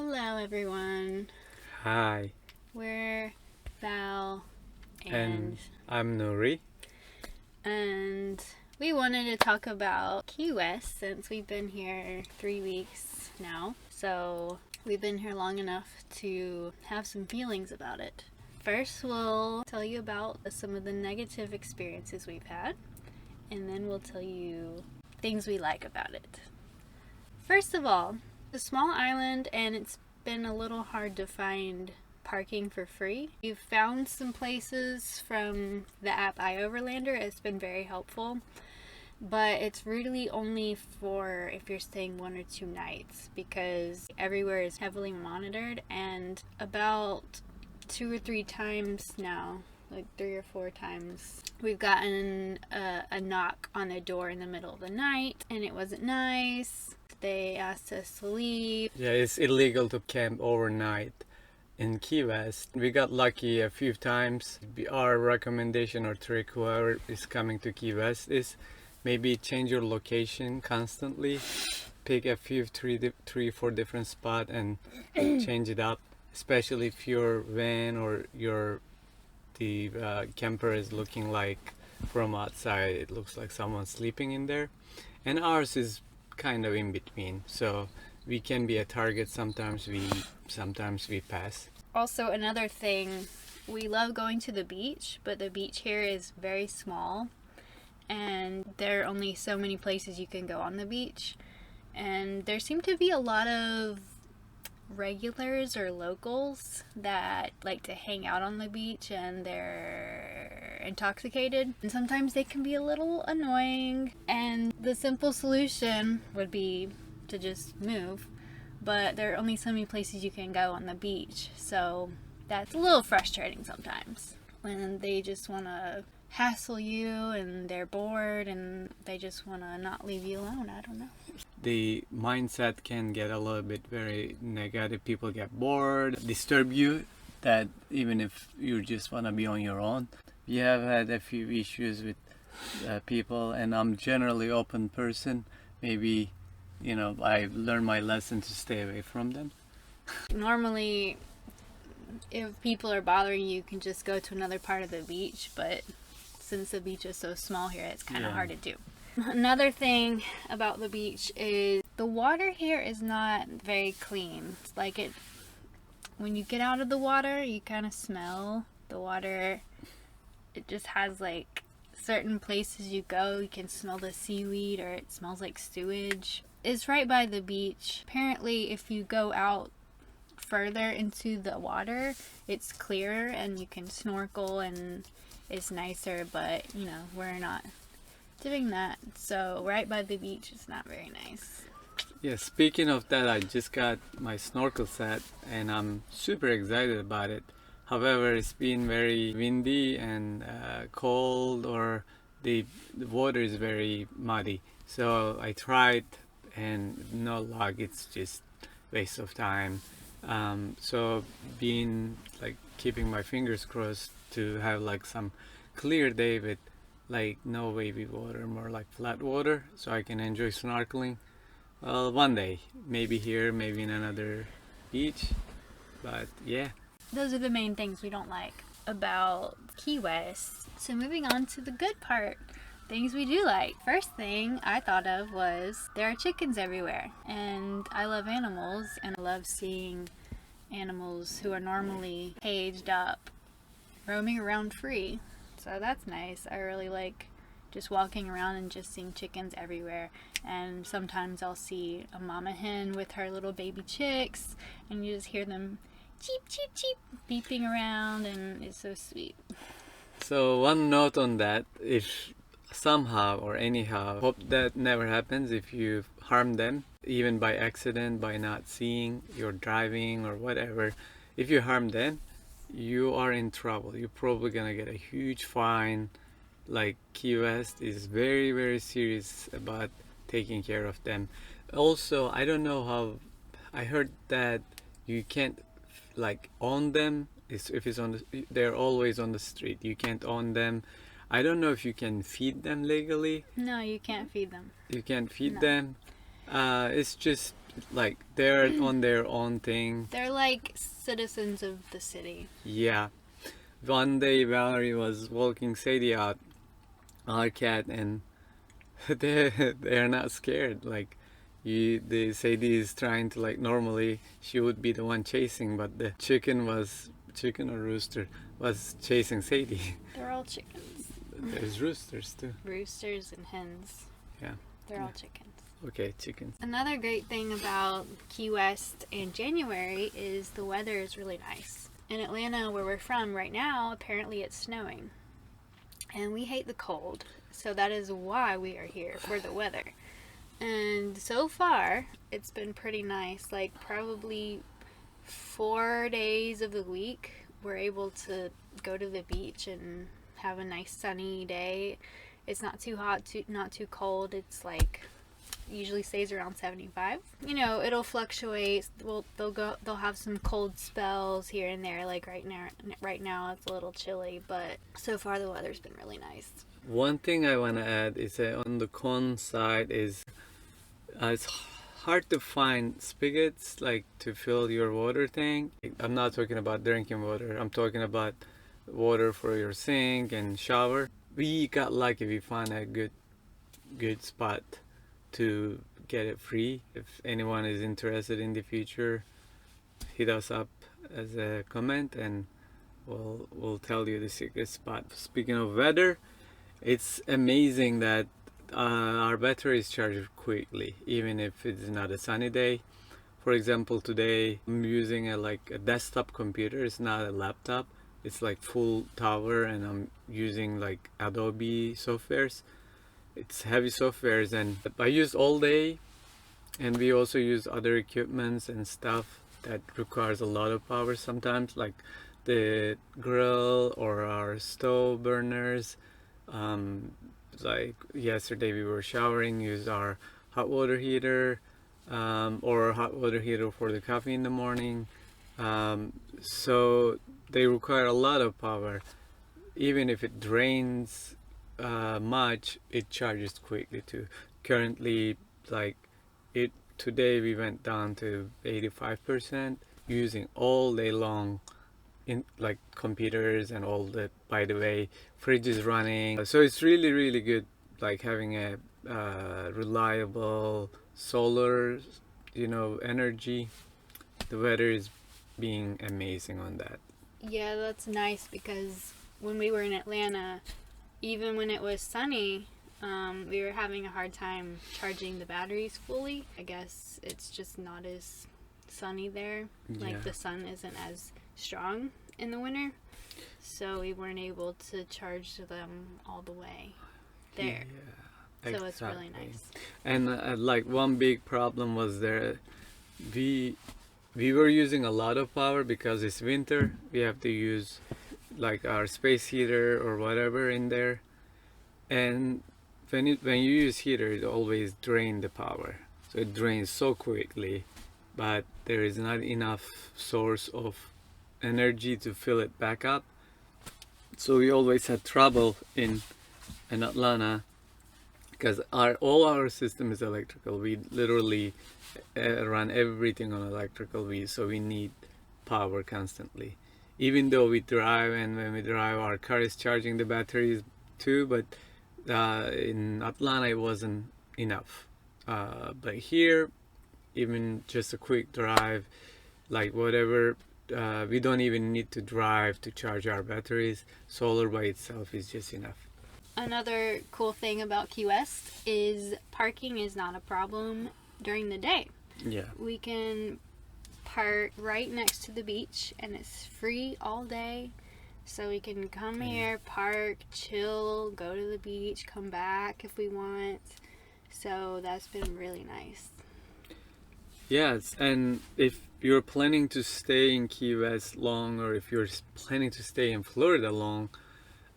Hello, everyone. Hi, We're Val and I'm Nuri. and we wanted to talk about Key West since we've been here 3 weeks now. So we've been here long enough to have some feelings about it. First, we'll tell you about some of the negative experiences we've had, and then we'll tell you things we like about it. First of all, it's a small island and it's been a little hard to find parking for free. We've found some places from the app iOverlander. It's been very helpful, but it's really only for if you're staying 1 or 2 nights because everywhere is heavily monitored, and about 2 or 3 times now, like 3 or 4 times, we've gotten a knock on the door in the middle of the night and it wasn't nice. They asked us to leave. Yeah, it's illegal to camp overnight in Key West. We got lucky a few times. Our recommendation or trick, whoever is coming to Key West, is maybe change your location constantly. Pick a few, three, 4 different spots and change it up. Especially if your van or the camper is looking like from outside, it looks like someone's sleeping in there. And ours is kind of in between, so we can be a target. Sometimes we pass. Also, another thing, we love going to the beach, but the beach here is very small and there are only so many places you can go on the beach, and there seem to be a lot of regulars or locals that like to hang out on the beach and they're intoxicated, and sometimes they can be a little annoying, and the simple solution would be to just move, but there are only so many places you can go on the beach, so that's a little frustrating sometimes when they just want to hassle you and they're bored and they just want to not leave you alone. I don't know. The mindset can get a little bit very negative. People get bored, disturb you, that even if you just want to be on your own. We have had a few issues with people, and I'm generally open person. Maybe, I've learned my lesson to stay away from them. Normally, if people are bothering you, you can just go to another part of the beach, but since the beach is so small here, it's kind of hard to do. Another thing about the beach is the water here is not very clean. It's like when you get out of the water, you kind of smell the water. It just has like certain places you go, you can smell the seaweed, or it smells like sewage. It's right by the beach. Apparently, if you go out further into the water, it's clearer and you can snorkel and it's nicer, but we're not doing that, so right by the beach is not very nice. Yeah, speaking of that, I just got my snorkel set and I'm super excited about it. However, it's been very windy and cold, or the water is very muddy, so I tried and no luck. It's just waste of time. So being like keeping my fingers crossed to have like some clear day with like no wavy water, more like flat water, so I can enjoy snorkeling. Well, one day, maybe here, maybe in another beach, but yeah. Those are the main things we don't like about Key West. So moving on to the good part, things we do like. First thing I thought of was there are chickens everywhere, and I love animals, and I love seeing animals who are normally caged up roaming around free. So that's nice. I really like just walking around and just seeing chickens everywhere. And sometimes I'll see a mama hen with her little baby chicks, and you just hear them cheep, cheep, cheep, beeping around, and it's so sweet. So one note on that, if somehow or anyhow, hope that never happens, if you harm them, even by accident, by not seeing, you're driving or whatever, if you harm them, you are in trouble. You're probably gonna get a huge fine. Like, Key West is very, very serious about taking care of them. Also, I don't know how, I heard that you can't like own them. If it's they're always on the street. You can't own them. I don't know if you can feed them legally. No, you can't feed them. You can't feed No. them. It's just like they're on their own thing. They're like citizens of the city. Yeah. One day Valerie was walking Sadie out, our cat, and they're not scared. Like the Sadie is trying to, like, normally she would be the one chasing, but the chicken or rooster was chasing Sadie. They're all chickens. There's roosters too. Roosters and hens. Yeah. They're all chickens. Okay, chickens. Another great thing about Key West in January is the weather is really nice. In Atlanta, where we're from right now, apparently it's snowing. And we hate the cold. So that is why we are here, for the weather. And so far, it's been pretty nice. Like, probably 4 days of the week, we're able to go to the beach and have a nice sunny day. It's not too hot, not too cold. It's like usually stays around 75. You know, it'll fluctuate. Well, they'll have some cold spells here and there. Like right now it's a little chilly, but so far the weather's been really nice. One thing I want to add is that on the con side is it's hard to find spigots like to fill your water tank. I'm not talking about drinking water. I'm talking about water for your sink and shower. We got lucky. We found a good spot to get it free. If anyone is interested in the future, hit us up as a comment and we'll tell you the secret spot. Speaking of weather, it's amazing that our battery is charged quickly, even if it's not a sunny day. For example, today I'm using a desktop computer. It's not a laptop. It's like full tower, and I'm using like Adobe softwares. It's heavy softwares, and I use all day, and we also use other equipments and stuff that requires a lot of power sometimes, like the grill or our stove burners. Like yesterday we were showering, used our hot water heater, or hot water heater for the coffee in the morning. So they require a lot of power. Even if it drains much, it charges quickly too. Currently, like today we went down to 85% using all day long in like computers and all that. By the way, fridge is running, so it's really good, like having a reliable solar energy. The weather is being amazing on that. Yeah, that's nice, because when we were in Atlanta, even when it was sunny, we were having a hard time charging the batteries fully. I guess it's just not as sunny there. Like the sun isn't as strong in the winter, so we weren't able to charge them all the way there. So it's really nice. And like one big problem was there, we were using a lot of power because it's winter. We have to use like our space heater or whatever in there, and when you use heater, it always drains the power. So it drains so quickly, but there is not enough source of energy to fill it back up. So we always had trouble in Atlanta, because all our system is electrical. We literally run everything on electrical. So we need power constantly. Even though we drive, and when we drive, our car is charging the batteries too, but in Atlanta it wasn't enough. But here, even just a quick drive, like whatever, we don't even need to drive to charge our batteries. Solar by itself is just enough. Another cool thing about Key West is parking is not a problem during the day. Yeah. We can park right next to the beach, and it's free all day. So we can come here, park, chill, go to the beach, come back if we want. So that's been really nice. Yes, and if you're planning to stay in Key West long, or if you're planning to stay in Florida long,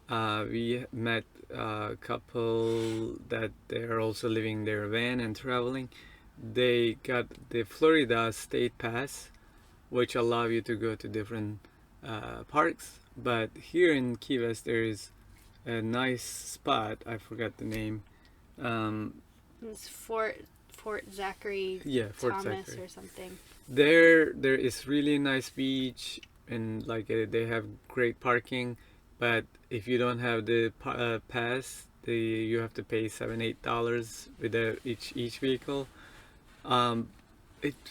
we met a couple that they're also living their van and traveling. They got the Florida State Pass, which allow you to go to different parks. But here in Key West, there is a nice spot. I forgot the name. It's Fort Zachary Yeah, Fort Thomas Zachary. or something. There is really nice beach, and like they have great parking, but if you don't have the pass, you have to pay $7-8 with each vehicle. Um,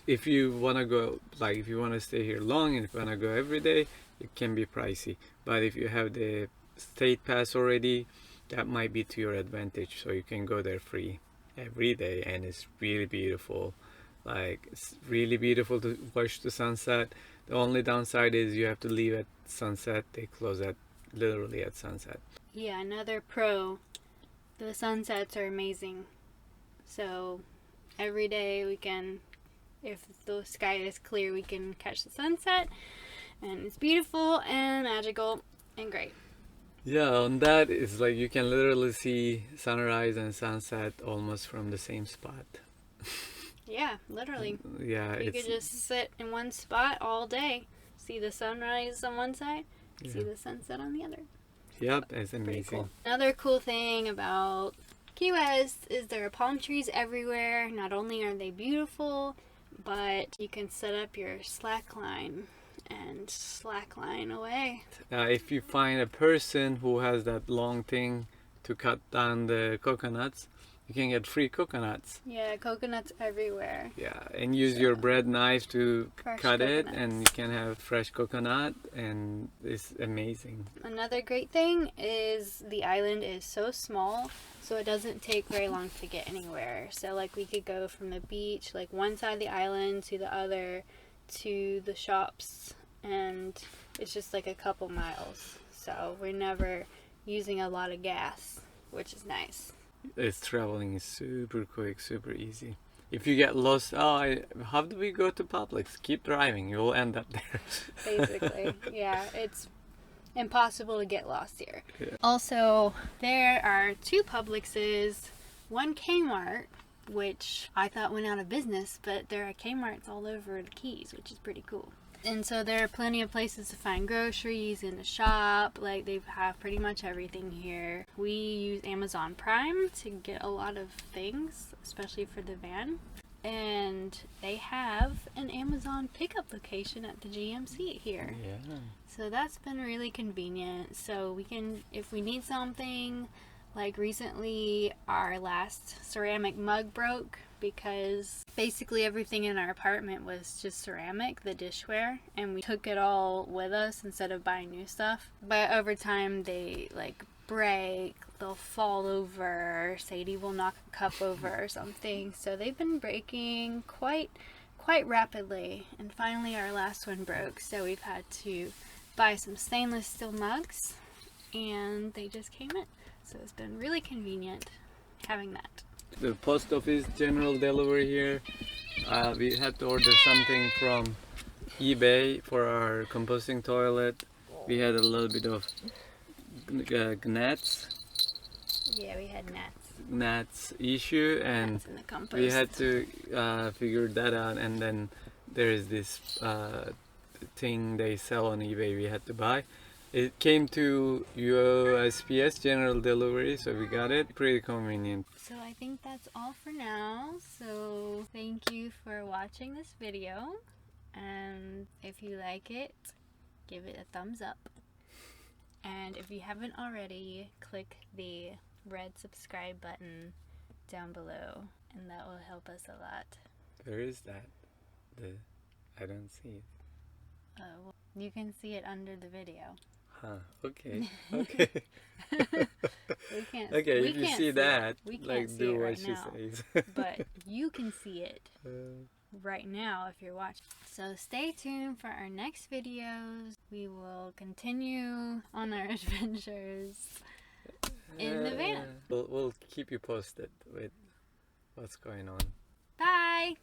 if you wanna go, like if you wanna stay here long and if you wanna go every day, it can be pricey. But if you have the state pass already, that might be to your advantage, so you can go there free every day, and it's really beautiful. Like it's really beautiful to watch the sunset. The only downside is you have to leave at sunset. They close at literally at sunset. Yeah, another pro. The sunsets are amazing. So every day we can, if the sky is clear, we can catch the sunset, and it's beautiful and magical and great. Yeah, on that is like you can literally see sunrise and sunset almost from the same spot. Yeah, literally. Yeah, You could just sit in one spot all day, see the sunrise on one side, see the sunset on the other. Yep, it's Pretty amazing. cool. Another cool thing about Key West is there are palm trees everywhere. Not only are they beautiful, but you can set up your slack line and slackline away. If you find a person who has that long thing to cut down the coconuts, you can get free coconuts. Yeah, coconuts everywhere. Yeah, and use your bread knife to cut it, coconuts. and you can have fresh coconut, and it's amazing. Another great thing is the island is so small, so it doesn't take very long to get anywhere. So like we could go from the beach, like one side of the island to the other, to the shops, and it's just like a couple miles. So we're never using a lot of gas, which is nice. It's traveling is super quick, super easy. If you get lost, how do we go to Publix? Keep driving, you will end up there. Basically, yeah, it's impossible to get lost here. Yeah. Also, there are 2 Publixes, one Kmart, which I thought went out of business, but there are Kmarts all over the Keys, which is pretty cool. And so there are plenty of places to find groceries and to shop. Like they have pretty much everything here. We use Amazon Prime to get a lot of things, especially for the van. And they have an Amazon pickup location at the GMC here. Yeah. So that's been really convenient. So we can, if we need something, like recently our last ceramic mug broke because basically everything in our apartment was just ceramic, the dishware, and we took it all with us instead of buying new stuff. But over time they like break, they'll fall over, Sadie will knock a cup over or something. So they've been breaking quite rapidly, and finally our last one broke, so we've had to buy some stainless steel mugs, and they just came in. So it's been really convenient having that. The post office general delivery here. We had to order something from eBay for our composting toilet. We had a little bit of gnats Yeah, we had gnats issue, and in the compost. we had to figure that out. And then there is this thing they sell on eBay we had to buy. It came to USPS general delivery, so we got it. Pretty convenient. So I think that's all for now. So thank you for watching this video, and if you like it, give it a thumbs up. And if you haven't already, click the red subscribe button down below, and that will help us a lot. Where is that? I don't see it. Well, you can see it under the video. Huh. Okay. Okay. We can't. Okay. we If you can't see that, we can't like see do it what right she now. says. But you can see it right now if you're watching. So stay tuned for our next videos. We will continue on our adventures in the van. We'll keep you posted with what's going on. Bye!